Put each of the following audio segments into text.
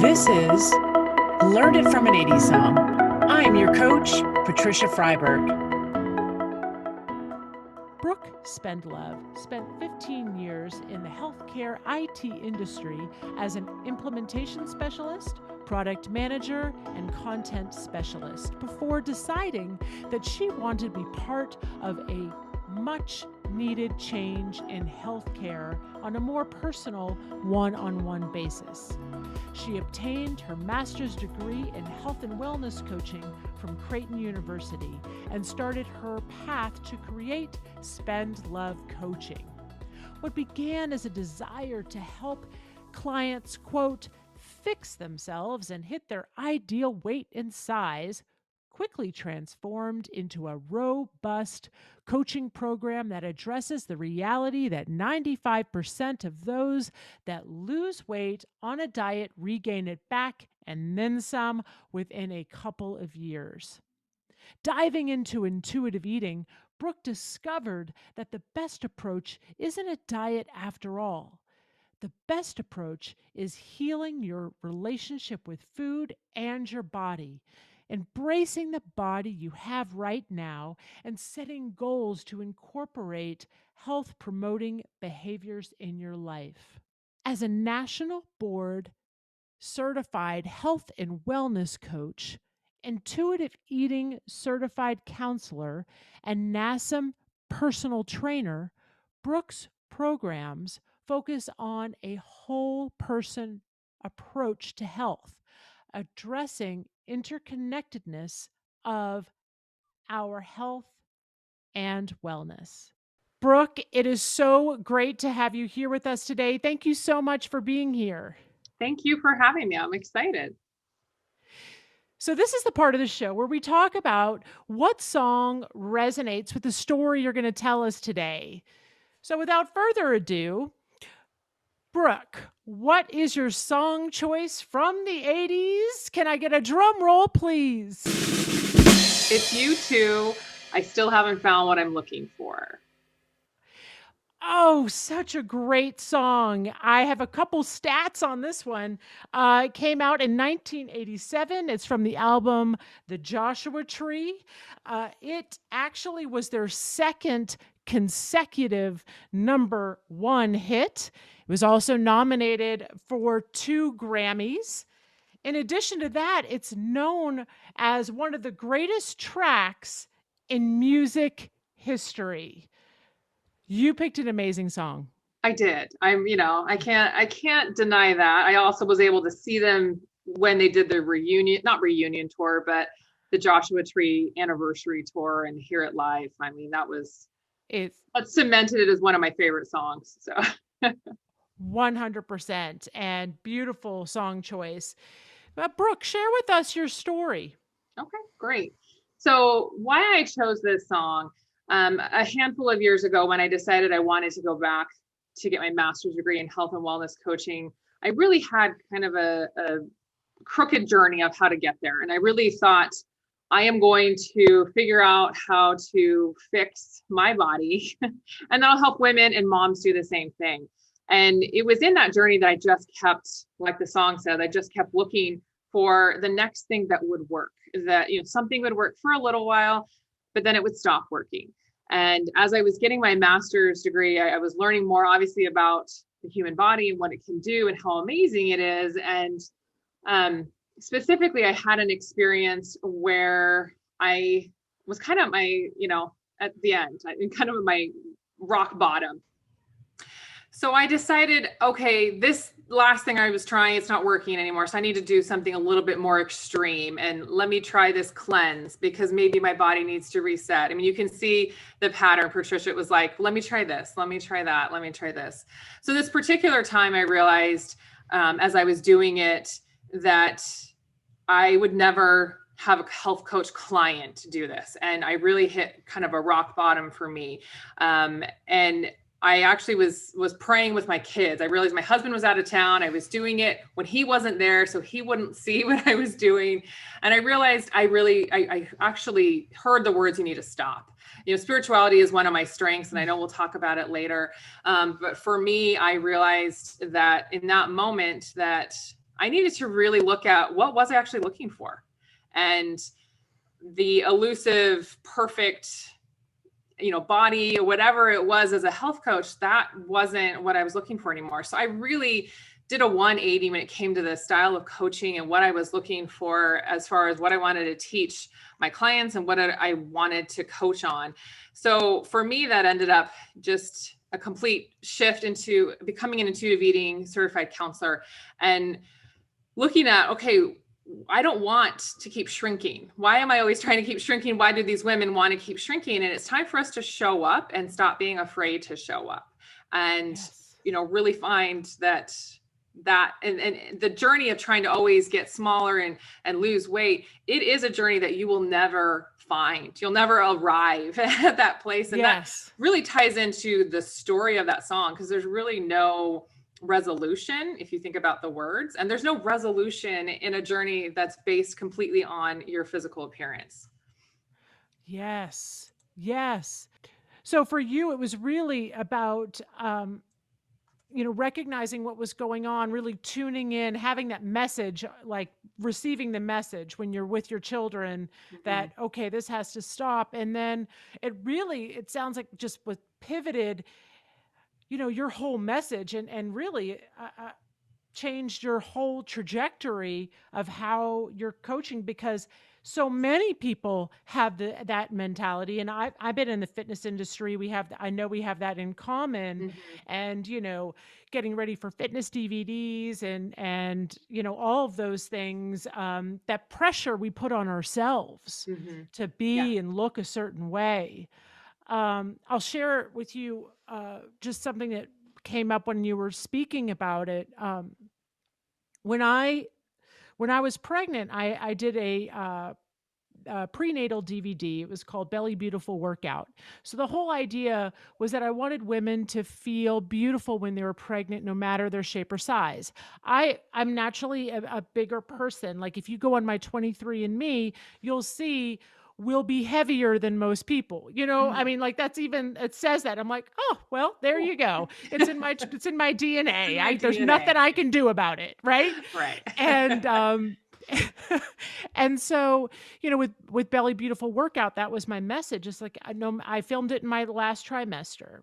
This is Learn It from an 80s Song. I am your coach, Patricia Freiberg. Brooke Spendlove spent 15 years in the healthcare IT industry as an implementation specialist, product manager, and content specialist before deciding that she wanted to be part of a much needed change in healthcare on a more personal one-on-one basis. She obtained her master's degree in health and wellness coaching from Creighton University and started her path to create Spendlove Coaching. What began as a desire to help clients, quote, fix themselves and hit their ideal weight and size, quickly transformed into a robust coaching program that addresses the reality that 95% of those that lose weight on a diet regain it back and then some within a couple of years. Diving into intuitive eating, Brooke discovered that the best approach isn't a diet after all. The best approach is healing your relationship with food and your body, embracing the body you have right now, and setting goals to incorporate health-promoting behaviors in your life. As a national board certified health and wellness coach, intuitive eating certified counselor, and NASM personal trainer, Brooke's programs focus on a whole person approach to health, addressing interconnectedness of our health and wellness. Brooke, it is so great to have you here with us today. Thank you so much for being here. Thank you for having me. I'm excited. So this is the part of the show where we talk about what song resonates with the story you're going to tell us today. So without further ado, Brooke, what is your song choice from the 80s? Can I get a drum roll, please? It's U2. I still haven't found what I'm looking for. Oh, such a great song. I have a couple stats on this one. It came out in 1987. It's from the album The Joshua Tree. It actually was their second consecutive number one hit. It was also nominated for 2 Grammys. In addition to that, it's known as one of the greatest tracks in music history. You picked an amazing song. I did. I can't deny that. I also was able to see them when they did the not reunion tour, but the Joshua Tree anniversary tour, and hear it live. I mean, that cemented it as one of my favorite songs. So 100%, and beautiful song choice. But Brooke, share with us your story. Okay, great. So why I chose this song, a handful of years ago when I decided I wanted to go back to get my master's degree in health and wellness coaching, I really had kind of a crooked journey of how to get there. And I really thought, I am going to figure out how to fix my body and that'll help women and moms do the same thing. And it was in that journey that I just kept, like the song said, I just kept looking for the next thing that would work, that, something would work for a little while, but then it would stop working. And as I was getting my master's degree, I was learning more obviously about the human body and what it can do and how amazing it is. And specifically, I had an experience where I was kind of at the end, kind of my rock bottom. So I decided, okay, this last thing I was trying, it's not working anymore. So I need to do something a little bit more extreme, and let me try this cleanse because maybe my body needs to reset. I mean, you can see the pattern, Patricia. It was like, let me try this, let me try that, let me try this. So this particular time I realized as I was doing it that I would never have a health coach client to do this. And I really hit kind of a rock bottom for me. And I actually was praying with my kids. I realized my husband was out of town. I was doing it when he wasn't there, so he wouldn't see what I was doing. And I realized I actually heard the words, you need to stop. Spirituality is one of my strengths, and I know we'll talk about it later. But for me, I realized that in that moment that I needed to really look at what was I actually looking for. And the elusive, perfect, body or whatever it was as a health coach, that wasn't what I was looking for anymore. So I really did a 180 when it came to the style of coaching and what I was looking for as far as what I wanted to teach my clients and what I wanted to coach on. So for me, that ended up just a complete shift into becoming an intuitive eating certified counselor and looking at, okay, I don't want to keep shrinking. Why am I always trying to keep shrinking? Why do these women want to keep shrinking? And it's time for us to show up and stop being afraid to show up and, really find that and the journey of trying to always get smaller and lose weight, it is a journey that you will never find. You'll never arrive at that place. And that really ties into the story of that song, because there's really no resolution if you think about the words, and there's no resolution in a journey that's based completely on your physical appearance. Yes. So for you, it was really about, recognizing what was going on, really tuning in, having that message, like receiving the message when you're with your children that, okay, this has to stop. And then it sounds like just was pivoted, your whole message and really changed your whole trajectory of how you're coaching, because so many people have that mentality. And I've been in the fitness industry. I know we have that in common, and, getting ready for fitness DVDs and, all of those things, that pressure we put on ourselves to be and look a certain way. I'll share with you just something that came up when you were speaking about it. When I was pregnant, I did a prenatal DVD. It was called Belly Beautiful Workout. So the whole idea was that I wanted women to feel beautiful when they were pregnant, no matter their shape or size. I'm naturally a bigger person. Like if you go on my 23andMe, you'll see will be heavier than most people. I mean, like it says that. I'm like, oh, well, there you go. It's in my DNA. There's nothing I can do about it. Right. And, and so, with Belly Beautiful Workout, that was my message. It's like, I filmed it in my last trimester.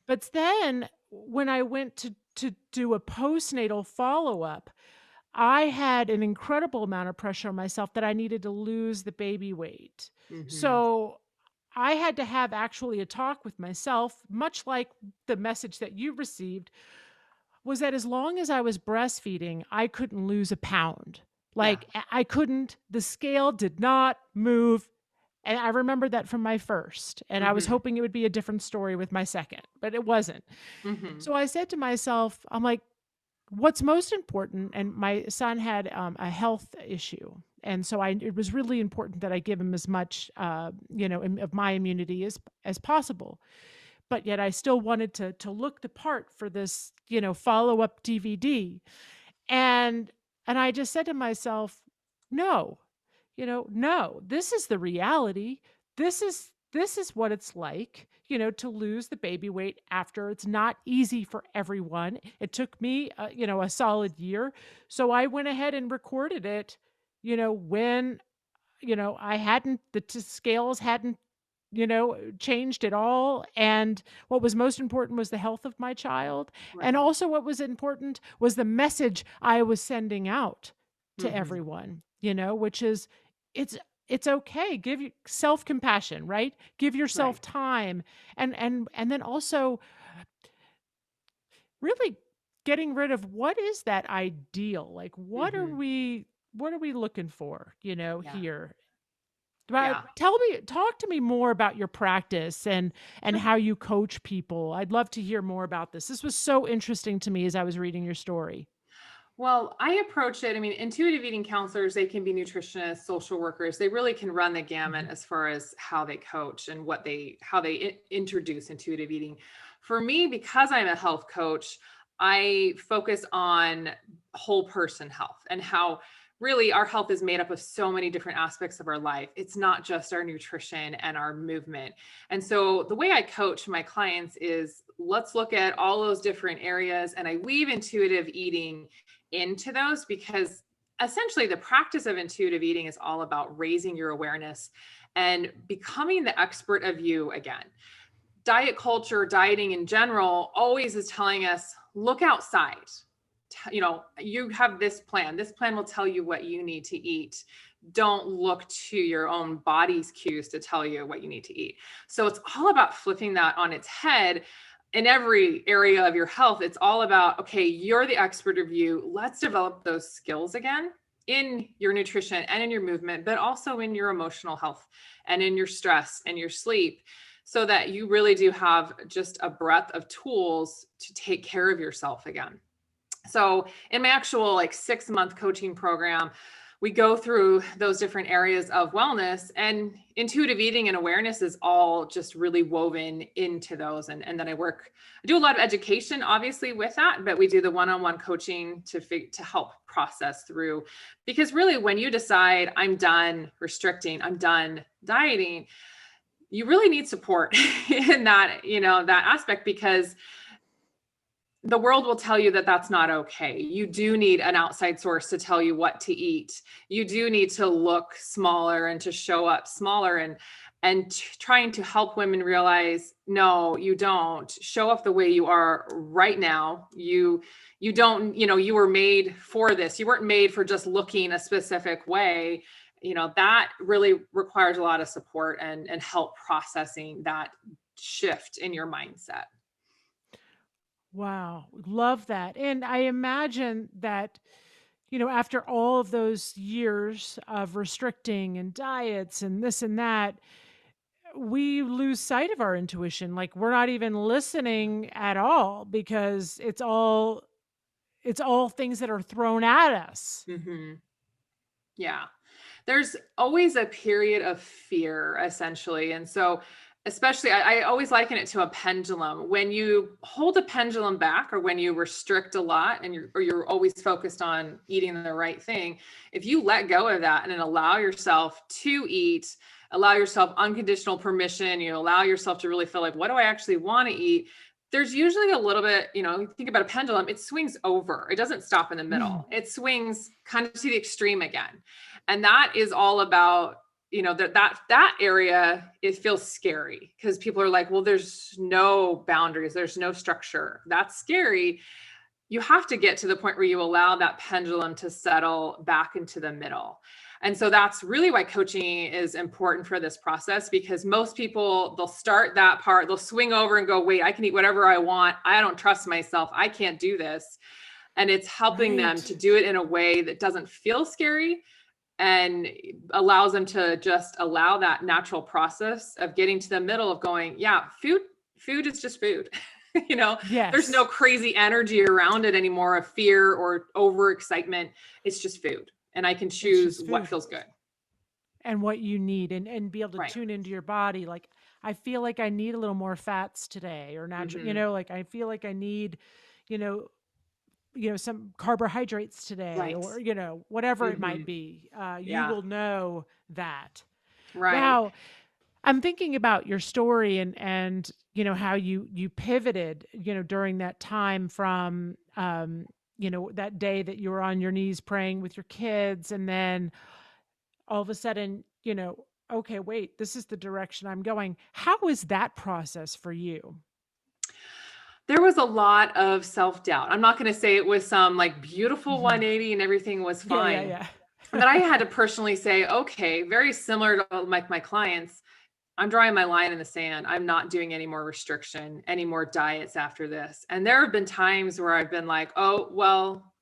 But then when I went to do a postnatal follow-up, I had an incredible amount of pressure on myself that I needed to lose the baby weight. So I had to have actually a talk with myself, much like the message that you received, was that as long as I was breastfeeding, I couldn't lose a pound. Like I couldn't, the scale did not move. And I remember that from my first, and I was hoping it would be a different story with my second, but it wasn't. So I said to myself, I'm like, what's most important, and my son had a health issue. And so it was really important that I give him as much, of my immunity as possible. But yet I still wanted to look the part for this, follow-up DVD. And I just said to myself, no, this is the reality. This is what it's like, to lose the baby weight after. It's not easy for everyone. It took me, a solid year. So I went ahead and recorded it, when, the scales hadn't, changed at all. And what was most important was the health of my child. And also what was important was the message I was sending out to everyone, which is, it's okay. Give you self-compassion, right? Give yourself time. And then also really getting rid of what is that ideal? Like, what are we looking for, here? Talk to me more about your practice and how you coach people. I'd love to hear more about this. This was so interesting to me as I was reading your story. Well, I approach it. I mean, intuitive eating counselors, they can be nutritionists, social workers. They really can run the gamut as far as how they coach and how they introduce intuitive eating. For me, because I'm a health coach, I focus on whole person health and how really our health is made up of so many different aspects of our life. It's not just our nutrition and our movement. And so the way I coach my clients is, let's look at all those different areas, and I weave intuitive eating into those, because essentially the practice of intuitive eating is all about raising your awareness and becoming the expert of you again. Diet culture, dieting in general, always is telling us, look outside. You have this plan. This plan will tell you what you need to eat. Don't look to your own body's cues to tell you what you need to eat. So it's all about flipping that on its head. In every area of your health, it's all about, okay, you're the expert of you. Let's develop those skills again in your nutrition and in your movement, but also in your emotional health and in your stress and your sleep, so that you really do have just a breadth of tools to take care of yourself again. So in my actual 6-month coaching program, we go through those different areas of wellness, and intuitive eating and awareness is all just really woven into those. And then I do a lot of education, obviously, with that, but we do the one-on-one coaching to help process through, because really when you decide I'm done restricting, I'm done dieting, you really need support in that, that aspect, because the world will tell you that that's not okay. You do need an outside source to tell you what to eat. You do need to look smaller and to show up smaller, and trying to help women realize, no, you don't. Show up the way you are right now. You don't, you were made for this. You weren't made for just looking a specific way. That really requires a lot of support and help processing that shift in your mindset. Wow, love that. And I imagine that, after all of those years of restricting and diets and this and that, we lose sight of our intuition. Like, we're not even listening at all, because it's all things that are thrown at us. Mm-hmm. Yeah. There's always a period of fear, essentially. And so especially, I always liken it to a pendulum. When you hold a pendulum back, or when you restrict a lot and you're always focused on eating the right thing, if you let go of that and then allow yourself to eat, allow yourself unconditional permission, you allow yourself to really feel like, what do I actually want to eat? There's usually a little bit, think about a pendulum, it swings over. It doesn't stop in the middle. It swings kind of to the extreme again. And that is all about, that area, it feels scary, because people are like, well, there's no boundaries. There's no structure. That's scary. You have to get to the point where you allow that pendulum to settle back into the middle. And so that's really why coaching is important for this process, because most people, they'll start that part, they'll swing over and go, wait, I can eat whatever I want. I don't trust myself. I can't do this. And it's helping them to do it in a way that doesn't feel scary, and allows them to just allow that natural process of getting to the middle of going, yeah, food is just food. Yes. There's no crazy energy around it anymore of fear or overexcitement. It's just food. And I can choose what feels good. And what you need, and be able to tune into your body. Like, I feel like I need a little more fats today, or natural, I feel like I need, some carbohydrates today, or, whatever it might be. You will know that. Right. Now, I'm thinking about your story and how you pivoted, during that time from, that day that you were on your knees praying with your kids, and then all of a sudden, okay, wait, this is the direction I'm going. How was that process for you? There was a lot of self-doubt. I'm not going to say it was some beautiful 180 and everything was fine. Yeah. But I had to personally say, okay, very similar to my clients, I'm drawing my line in the sand. I'm not doing any more restriction, any more diets after this. And there have been times where I've been like, oh, well,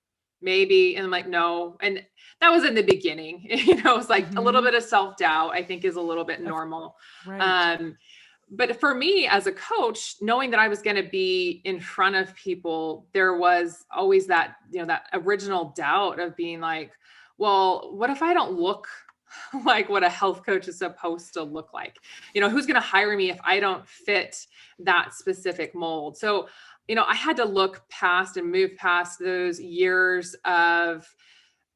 maybe. And I'm like, no. And that was in the beginning. It's like a little bit of self-doubt, I think, is a little bit normal. Right. But for me as a coach, knowing that I was going to be in front of people, there was always that, that original doubt of being like, well, what if I don't look like what a health coach is supposed to look like? Who's going to hire me if I don't fit that specific mold? So, I had to look past and move past those years of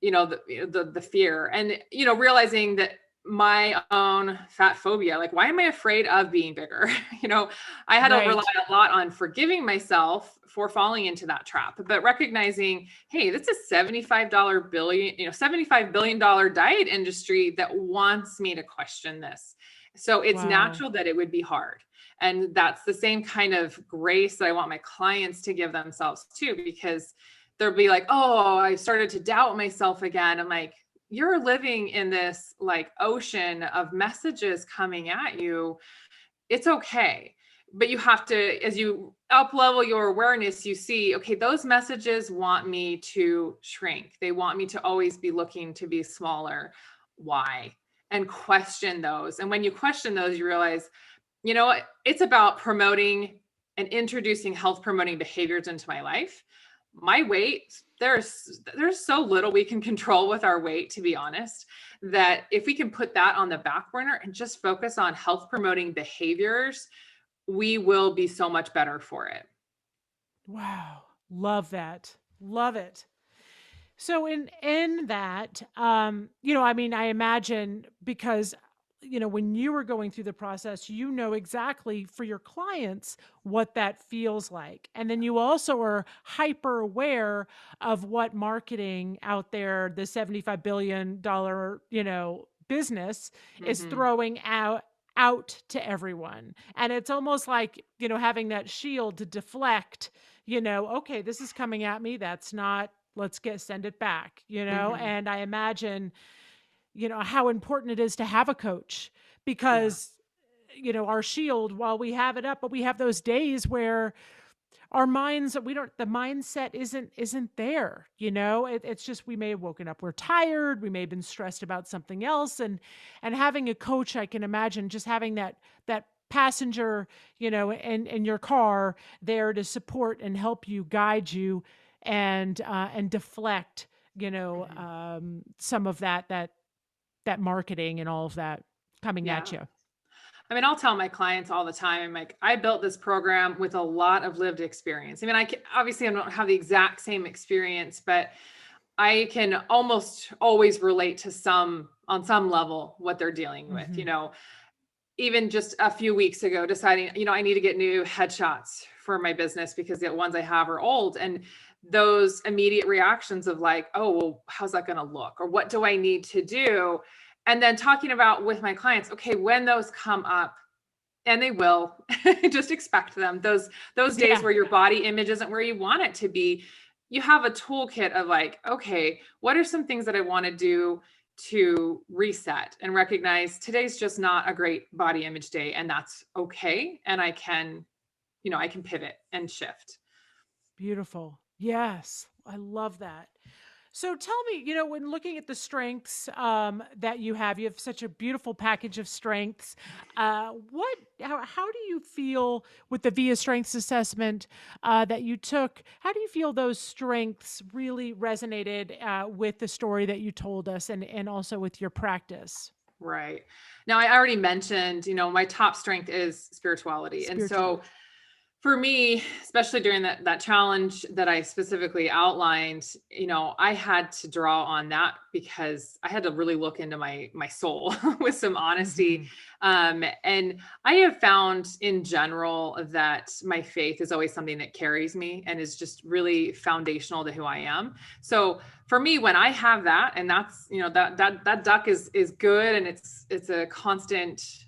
the fear, and, realizing that my own fat phobia, like, why am I afraid of being bigger? I had to Right. rely a lot on forgiving myself for falling into that trap, but recognizing, hey, this is $75 billion, $75 billion diet industry that wants me to question this. So it's Wow. natural that it would be hard. And that's the same kind of grace that I want my clients to give themselves too, because they'll be like, oh, I started to doubt myself again. I'm like, you're living in this like ocean of messages coming at you. It's okay. But you have to, as you up level your awareness, you see, okay, those messages want me to shrink. They want me to always be looking to be smaller. Why? And question those. And when you question those, you realize, it's about promoting and introducing health promoting behaviors into my life. My weight, there's so little we can control with our weight, to be honest, that if we can put that on the back burner and just focus on health promoting behaviors, we will be so much better for it. Wow. Love that. Love it. So in that, I mean, I imagine because when you were going through the process, exactly for your clients what that feels like. And then you also are hyper aware of what marketing out there, the $75 billion, business is Mm-hmm. throwing out to everyone. And it's almost like, having that shield to deflect, okay, this is coming at me. That's not, send it back, Mm-hmm. and I imagine, how important it is to have a coach Yeah. because, our shield, while we have it up, but we have those days where our minds, the mindset isn't there, it's just, we may have woken up, we're tired, we may have been stressed about something else. And having a coach, I can imagine just having that passenger, in your car there to support and help you, guide you, and deflect, Mm-hmm. some of that marketing and all of that coming Yeah. at you. I mean, I'll tell my clients all the time, I'm like, I built this program with a lot of lived experience. I mean, obviously I don't have the exact same experience, but I can almost always relate to on some level, what they're dealing with, Hmm. even just a few weeks ago, deciding, I need to get new headshots for my business because the ones I have are old. And those immediate reactions of like, oh, well, how's that going to look? Or what do I need to do? And then talking about with my clients, okay, when those come up, and they will, just expect them. Those days Yeah. where your body image isn't where you want it to be, you have a toolkit of like, okay, what are some things that I want to do to reset and recognize today's just not a great body image day, and that's okay. And I can pivot and shift. Beautiful. Yes. I love that. So tell me, when looking at the strengths that you have such a beautiful package of strengths. How do you feel with the VIA strengths assessment that you took? How do you feel those strengths really resonated with the story that you told us, and also with your practice? Right. Now, I already mentioned, my top strength is spirituality. And so Spirituality. for me, especially during that challenge that I specifically outlined, I had to draw on that because I had to really look into my soul with some honesty. Hmm. And I have found in general that my faith is always something that carries me and is just really foundational to who I am. So for me, when I have that, and that's, that duck is good, and it's a constant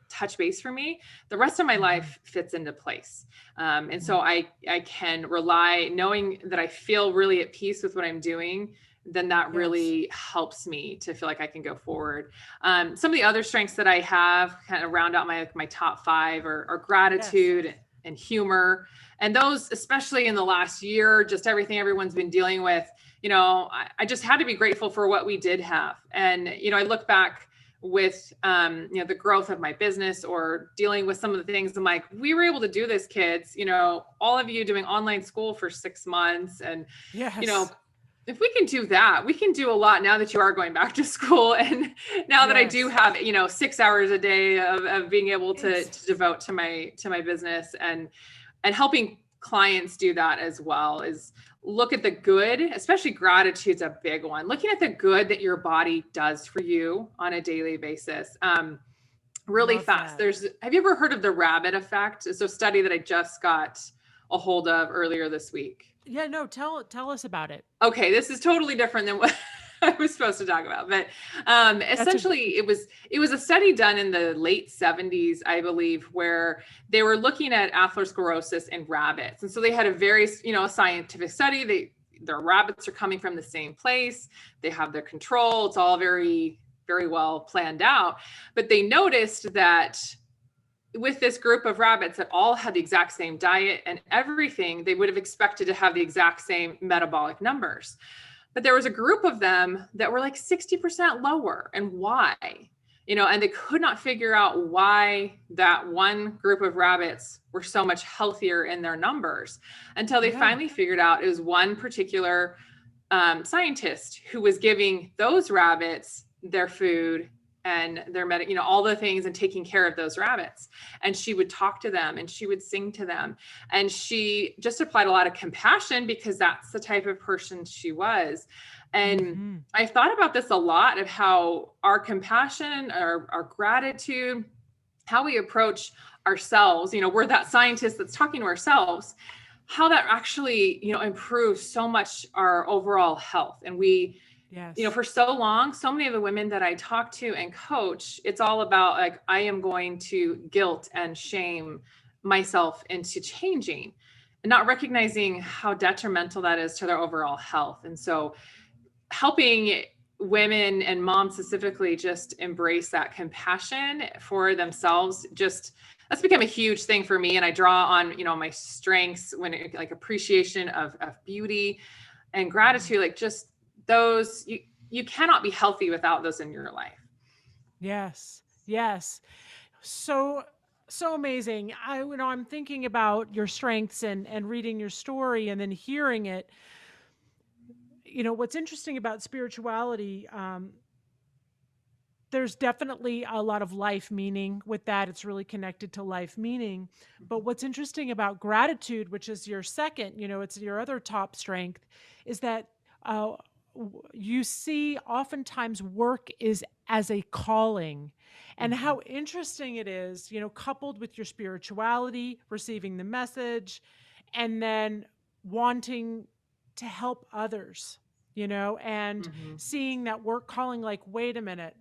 touch base for me, the rest of my Hmm. life fits into place. And so I can rely, knowing that I feel really at peace with what I'm doing, then that Yes. really helps me to feel like I can go forward. Some of the other strengths that I have kind of round out my top five are Yes. gratitude and humor. And those, especially in the last year, just everything everyone's been dealing with, I just had to be grateful for what we did have. And, I look back with the growth of my business or dealing with some of the things, I'm like, we were able to do this, kids, all of you doing online school for 6 months. And you know Yes. if we can do that, we can do a lot now that you are going back to school. And now that I do Yes. have 6 hours a day of being able to It's devote to my business and helping clients do that as well, is look at the good, especially gratitude's a big one. Looking at the good that your body does for you on a daily basis. Really Love fast. that. Have you ever heard of the rabbit effect? It's a study that I just got a hold of earlier this week. Yeah, no, tell us about it. Okay, this is totally different than what I was supposed to talk about, but essentially it was a study done in the late 70s, I believe, where they were looking at atherosclerosis in rabbits. And so they had a very, a scientific study. Their rabbits are coming from the same place. They have their control. It's all very, very well planned out. But they noticed that with this group of rabbits that all had the exact same diet and everything, they would have expected to have the exact same metabolic numbers. But there was a group of them that were like 60% lower. And why? And they could not figure out why that one group of rabbits were so much healthier in their numbers until they finally figured out it was one particular scientist who was giving those rabbits their food and their all the things, and taking care of those rabbits. And she would talk to them and she would sing to them. And she just applied a lot of compassion because that's the type of person she was. And I've thought about this a lot, of how our compassion, our gratitude, how we approach ourselves, we're that scientist that's talking to ourselves, how that actually, improves so much our overall health. And we, for so long, so many of the women that I talk to and coach, it's all about like, I am going to guilt and shame myself into changing, and not recognizing how detrimental that is to their overall health. And so helping women and moms specifically just embrace that compassion for themselves, that's become a huge thing for me. And I draw on, my strengths like appreciation of beauty and gratitude, like just those, you cannot be healthy without those in your life. Yes. So amazing. I'm thinking about your strengths and reading your story and then hearing it. What's interesting about spirituality, there's definitely a lot of life meaning with that. It's really connected to life meaning. But what's interesting about gratitude, which is your second, it's your other top strength, is that you see oftentimes work is as a calling, and how interesting it is, coupled with your spirituality, receiving the message, and then wanting to help others, and seeing that work calling, like, wait a minute,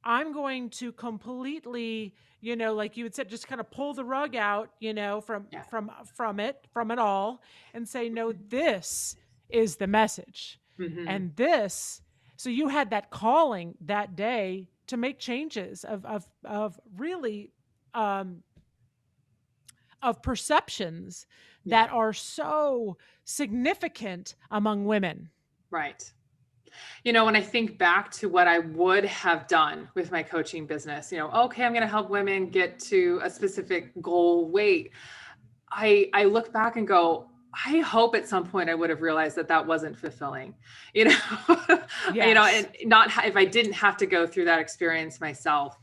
I'm going to completely, like you had said, just kind of pull the rug out, from it all, and say, no, this is the message. And so you had that calling that day to make changes of really, of perceptions that are so significant among women. Right. When I think back to what I would have done with my coaching business, okay, I'm going to help women get to a specific goal weight. I look back and go, I hope at some point I would have realized that wasn't fulfilling, and not if I didn't have to go through that experience myself.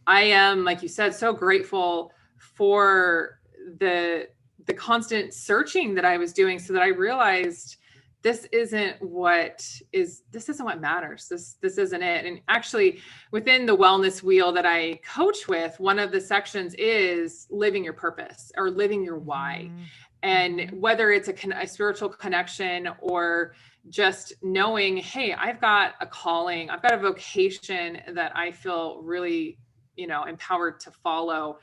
I am, like you said, so grateful for the constant searching that I was doing, so that I realized this isn't what matters. This isn't it. And actually, within the wellness wheel that I coach with, one of the sections is living your purpose or living your why. And whether it's a spiritual connection or just knowing, hey, I've got a calling, I've got a vocation that I feel really, empowered to follow.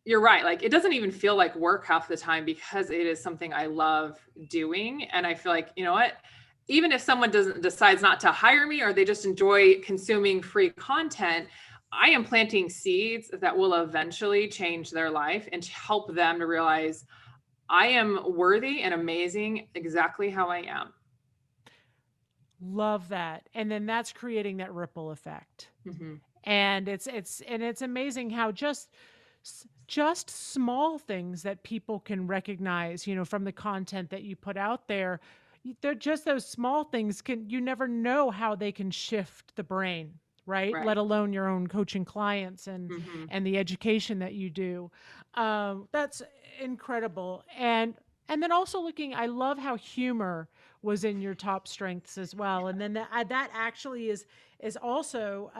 You're right. Like, it doesn't even feel like work half the time, because it is something I love doing. And I feel like, what, even if someone decides not to hire me, or they just enjoy consuming free content, I am planting seeds that will eventually change their life and help them to realize I am worthy and amazing exactly how I am. Love that. And then that's creating that ripple effect. And it's amazing how just small things that people can recognize, from the content that you put out there. They're just those small things, you never know how they can shift the brain, right? Let alone your own coaching clients and the education that you do. That's incredible. And And then also I love how humor was in your top strengths as well. And then that actually is also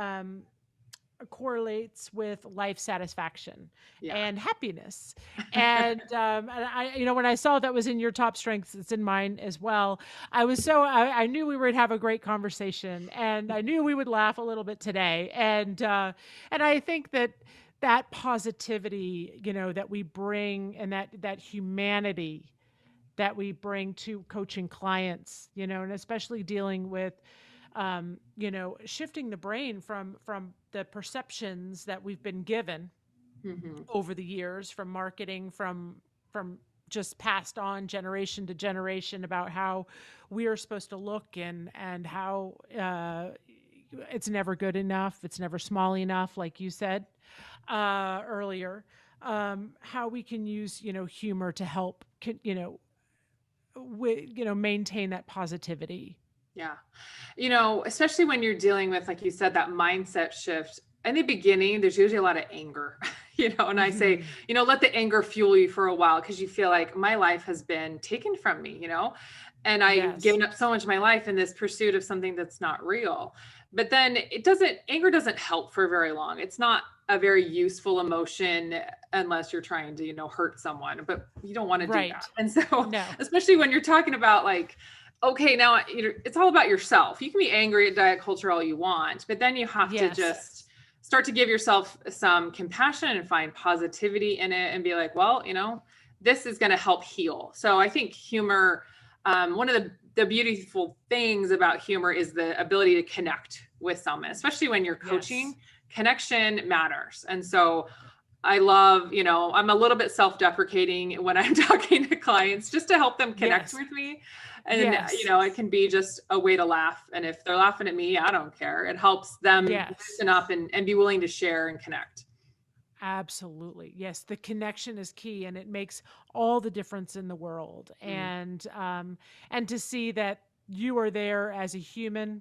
correlates with life satisfaction Yeah. and happiness. And I, when I saw that was in your top strengths, it's in mine as well. I knew we would have a great conversation, and I knew we would laugh a little bit today. And I think that positivity, that we bring, and that humanity that we bring to coaching clients, and especially dealing with, shifting the brain from the perceptions that we've been given over the years, from marketing, from just passed on generation to generation, about how we are supposed to look, and how it's never good enough, it's never small enough, like you said earlier. How we can use humor to help maintain that positivity. Yeah. Especially when you're dealing with, like you said, that mindset shift in the beginning, there's usually a lot of anger, and I say, let the anger fuel you for a while, because you feel like my life has been taken from me, and I've given up so much of my life in this pursuit of something that's not real. But then anger doesn't help for very long. It's not a very useful emotion unless you're trying to, hurt someone, but you don't want to do that. And so, especially when you're talking about like, okay, now it's all about yourself. You can be angry at diet culture all you want, but then you have to just start to give yourself some compassion and find positivity in it, and be like, well, this is going to help heal. So I think humor, one of the beautiful things about humor is the ability to connect with someone, especially when you're coaching. Connection matters. And so I love, I'm a little bit self-deprecating when I'm talking to clients, just to help them connect with me. And, it can be just a way to laugh. And if they're laughing at me, I don't care. It helps them listen up and be willing to share and connect. Absolutely. Yes. The connection is key, and it makes all the difference in the world. And to see that you are there as a human,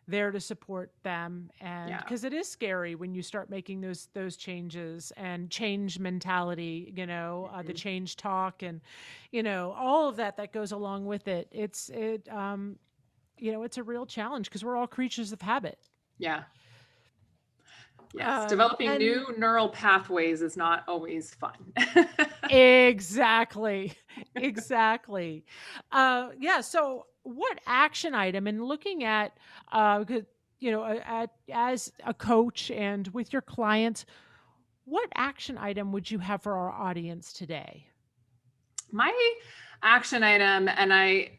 there to support them. And because it is scary when you start making those changes and change mentality, the change talk, and, all of that goes along with it. It's a real challenge, because we're all creatures of habit. Yeah. Yes. Developing new neural pathways is not always fun. Exactly. So what action item, and looking at, as a coach and with your clients, what action item would you have for our audience today? My action item, and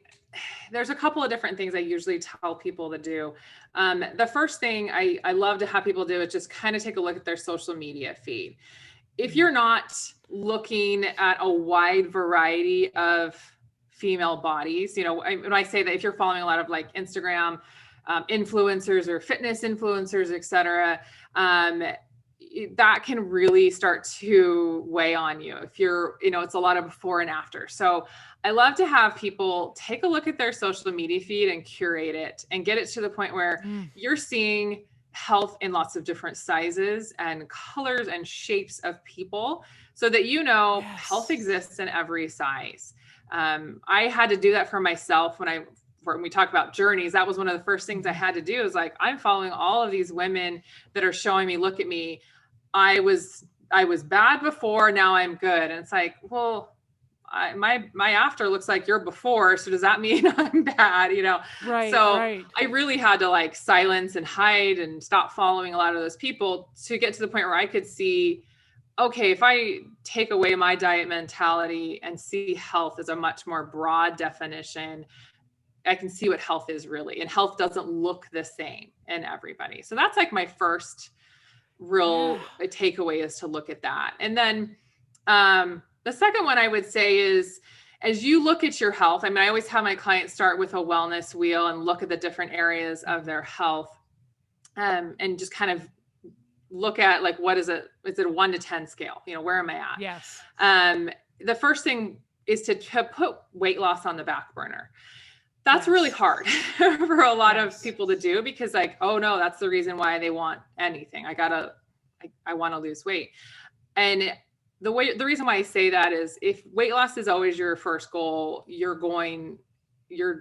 there's a couple of different things I usually tell people to do. The first thing I love to have people do is just kind of take a look at their social media feed. If you're not looking at a wide variety of female bodies, when I say that, if you're following a lot of like Instagram influencers or fitness influencers, et cetera, that can really start to weigh on you. If you're, it's a lot of before and after. So I love to have people take a look at their social media feed and curate it, and get it to the point where you're seeing health in lots of different sizes and colors and shapes of people, so that health exists in every size. I had to do that for myself when we talk about journeys. That was one of the first things I had to do, is like, I'm following all of these women that are showing me, look at me, I was bad before, now I'm good. And it's like, well, my after looks like your before, so does that mean I'm bad? Right. So right. I really had to like silence and hide and stop following a lot of those people, to get to the point where I could see, okay, if I take away my diet mentality and see health as a much more broad definition, I can see what health is really. And health doesn't look the same in everybody. So that's like my first real takeaway, is to look at that. And then the second one I would say is, as you look at your health, I always have my clients start with a wellness wheel and look at the different areas of their health, and just kind of look at like, what is it? Is it a 1 to 10 scale? Where am I at? Yes. The first thing is to put weight loss on the back burner. That's really hard for a lot of people to do, because like, oh no, that's the reason why they want anything. I want to lose weight. And the reason why I say that is if weight loss is always your first goal, you're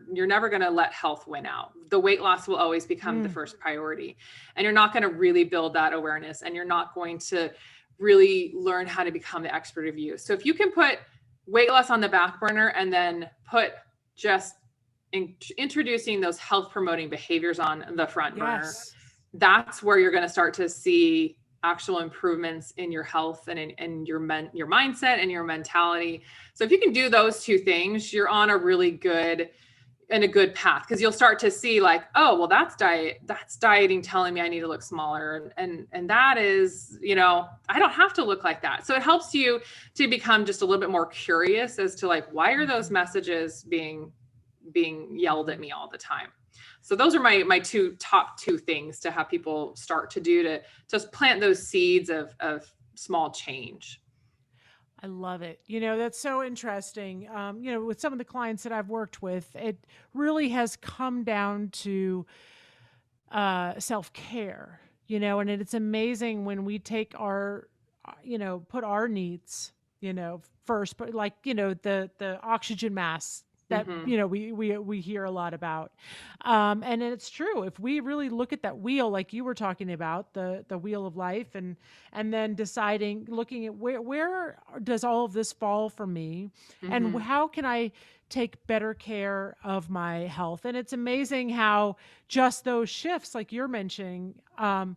never going to let health win out. The weight loss will always become the first priority, and you're not going to really build that awareness, and you're not going to really learn how to become the expert of you. So if you can put weight loss on the back burner and then put just introducing those health promoting behaviors on the front burner, that's where you're going to start to see actual improvements in your health and in your mindset and your mentality. So if you can do those two things, you're on a really good path, because you'll start to see like, oh, well, that's dieting telling me I need to look smaller. And that is, I don't have to look like that. So it helps you to become just a little bit more curious as to like, why are those messages being yelled at me all the time? So those are my top two things to have people start to do to just plant those seeds of small change. I love it. That's so interesting. With some of the clients that I've worked with, it really has come down to self-care, and it's amazing when we take our, put our needs, first, but like, the oxygen masks that, we hear a lot about. And it's true. If we really look at that wheel, like you were talking about, the wheel of life, and then looking at where does all of this fall for me, and how can I take better care of my health? And it's amazing how just those shifts, like you're mentioning, can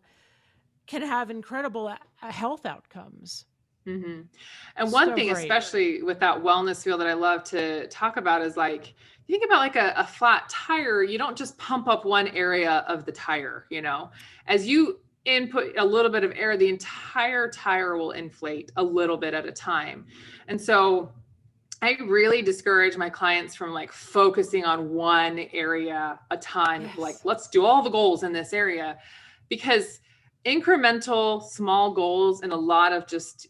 have incredible health outcomes. And one thing, especially with that wellness field, that I love to talk about is like, you think about like a flat tire, you don't just pump up one area of the tire, as you input a little bit of air, the entire tire will inflate a little bit at a time. And so I really discourage my clients from like focusing on one area a ton, like let's do all the goals in this area, because incremental small goals in a lot of just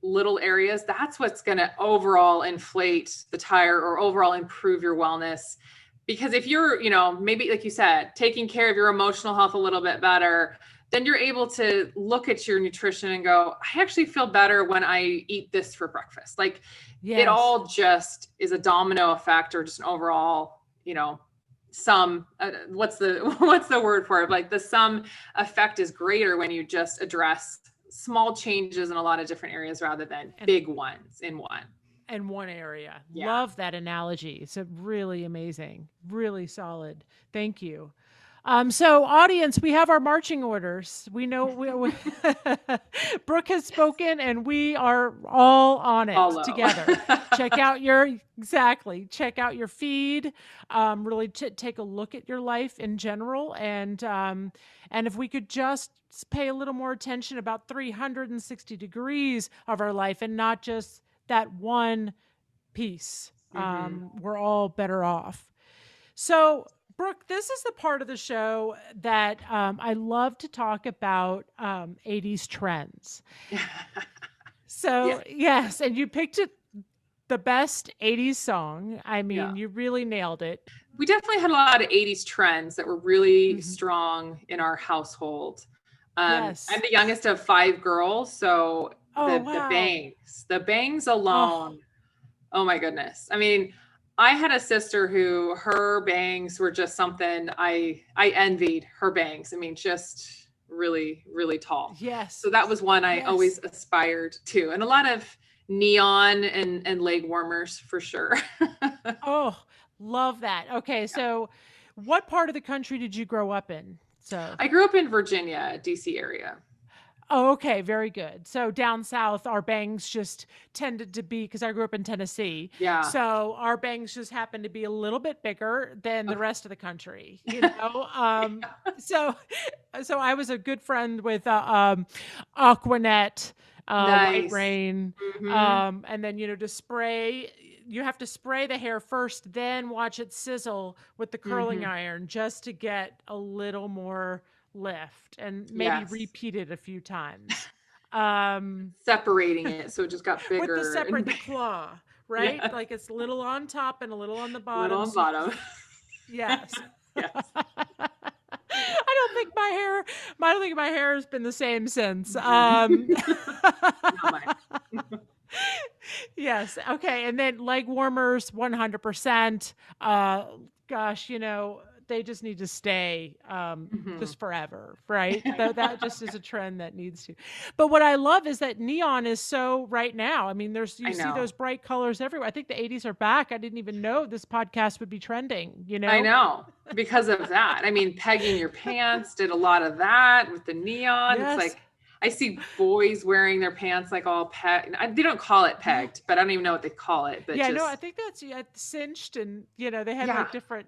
little areas, that's what's going to overall inflate the tire or overall improve your wellness. Because if you're, maybe like you said, taking care of your emotional health a little bit better, then you're able to look at your nutrition and go, I actually feel better when I eat this for breakfast. Like it all just is a domino effect, or just an overall, sum, what's the word for it? Like the sum effect is greater when you just address small changes in a lot of different areas rather than big ones in one area. Love that analogy. It's really amazing, really solid. Thank you. So audience, we have our marching orders. We know Brooke has spoken, and we are all on it together. Check out your feed, really take a look at your life in general. And if we could just pay a little more attention about 360 degrees of our life and not just that one piece, we're all better off. So Brooke, this is the part of the show that I love to talk about 80s trends. So, yes, and you picked the best 80s song. I mean, you really nailed it. We definitely had a lot of 80s trends that were really strong in our household. I'm the youngest of 5 girls, so the bangs alone, oh my goodness. I mean, I had a sister who her bangs were just something I envied her bangs. I mean, just really, really tall. Yes. So that was one I always aspired to, and a lot of neon and leg warmers for sure. Oh, love that. Okay. So what part of the country did you grow up in? So I grew up in Virginia, DC area. Oh, okay. Very good. So down south, our bangs just tended to be, because I grew up in Tennessee. Yeah. So our bangs just happened to be a little bit bigger than the rest of the country, So I was a good friend with Aquanet, White Rain. And then, to spray, you have to spray the hair first, then watch it sizzle with the curling iron just to get a little more lift, and maybe repeat it a few times. Separating it so it just got bigger. With the claw, right? Yeah. Like it's a little on top and a little on the bottom. Little on bottom. Yes. Yes. I don't think my hair has been the same since. Not mine. Yes. Okay. And then leg warmers, 100%. Gosh, they just need to stay just forever, right? That just is a trend that needs to. But what I love is that neon is so right now. I mean, you see those bright colors everywhere. I think the 80s are back. I didn't even know this podcast would be trending, I know, because of that. I mean, pegging your pants did a lot of that with the neon. Yes. It's like, I see boys wearing their pants like all pegged. They don't call it pegged, but I don't even know what they call it. But no, I think that's cinched, and they had like different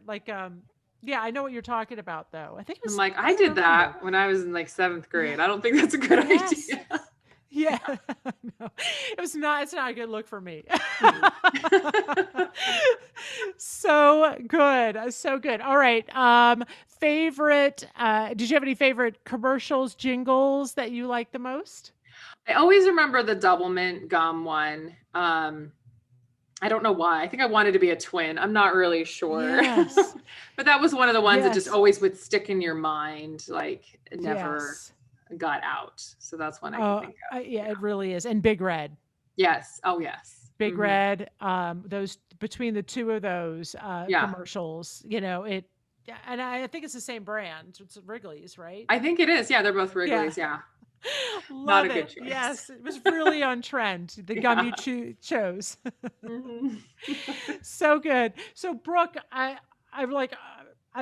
I know what you're talking about though. I think it was I did that when I was in like 7th grade. I don't think that's a good idea. Yeah, no, it's not a good look for me. So good. So good. All right. Favorite, did you have any favorite commercials, jingles that you like the most? I always remember the double mint gum one. I don't know why. I think I wanted to be a twin. I'm not really sure. Yes. But that was one of the ones that just always would stick in your mind, like it never got out. So that's one I can think of. Yeah, it really is. And Big Red. Yes. Oh, yes. Big Red. Those between the two of those commercials, and I think it's the same brand. It's Wrigley's, right? I think it is. Yeah, they're both Wrigley's. Yeah. Not a good choice. Yes, it was really on trend. The gum you chose. So good. So Brooke, I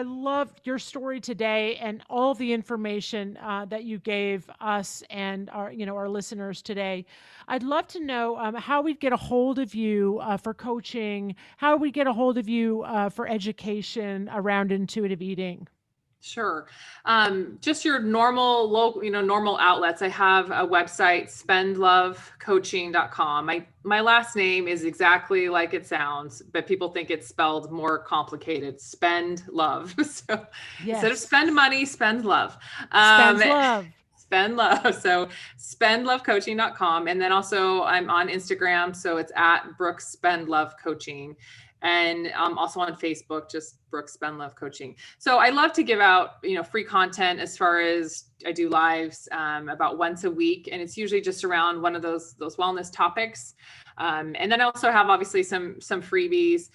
loved your story today and all the information that you gave us and our listeners today. I'd love to know how we'd get a hold of you for coaching, how we get a hold of you for education around intuitive eating. Sure. Just your normal local, normal outlets. I have a website, spendlovecoaching.com. My last name is exactly like it sounds, but people think it's spelled more complicated. Spend love. So instead of spend money, spend love. Spend love. Spend love. So spendlovecoaching.com. And then also I'm on Instagram. So it's at Brooke Spendlove Coaching. And also on Facebook, just Brooke Spendlove Coaching. So I love to give out, free content as far as I do lives about once a week. And it's usually just around one of those wellness topics. And then I also have obviously some freebies.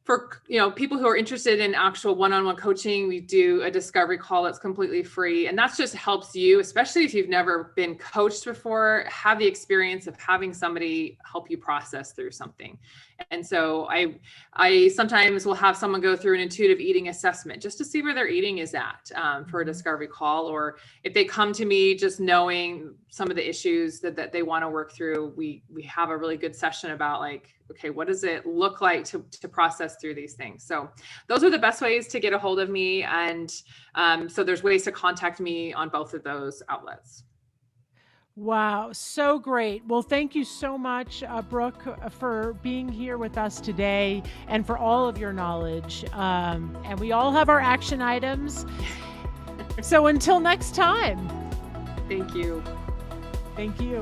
For people who are interested in actual one-on-one coaching, we do a discovery call that's completely free. And that just helps you, especially if you've never been coached before, have the experience of having somebody help you process through something. And so I sometimes will have someone go through an intuitive eating assessment just to see where their eating is at for a discovery call. Or if they come to me just knowing some of the issues that they want to work through, we have a really good session about okay, what does it look like to process through these things? So those are the best ways to get a hold of me. And so there's ways to contact me on both of those outlets. Wow. So great. Well, thank you so much, Brooke, for being here with us today and for all of your knowledge. And we all have our action items. So until next time. Thank you. Thank you.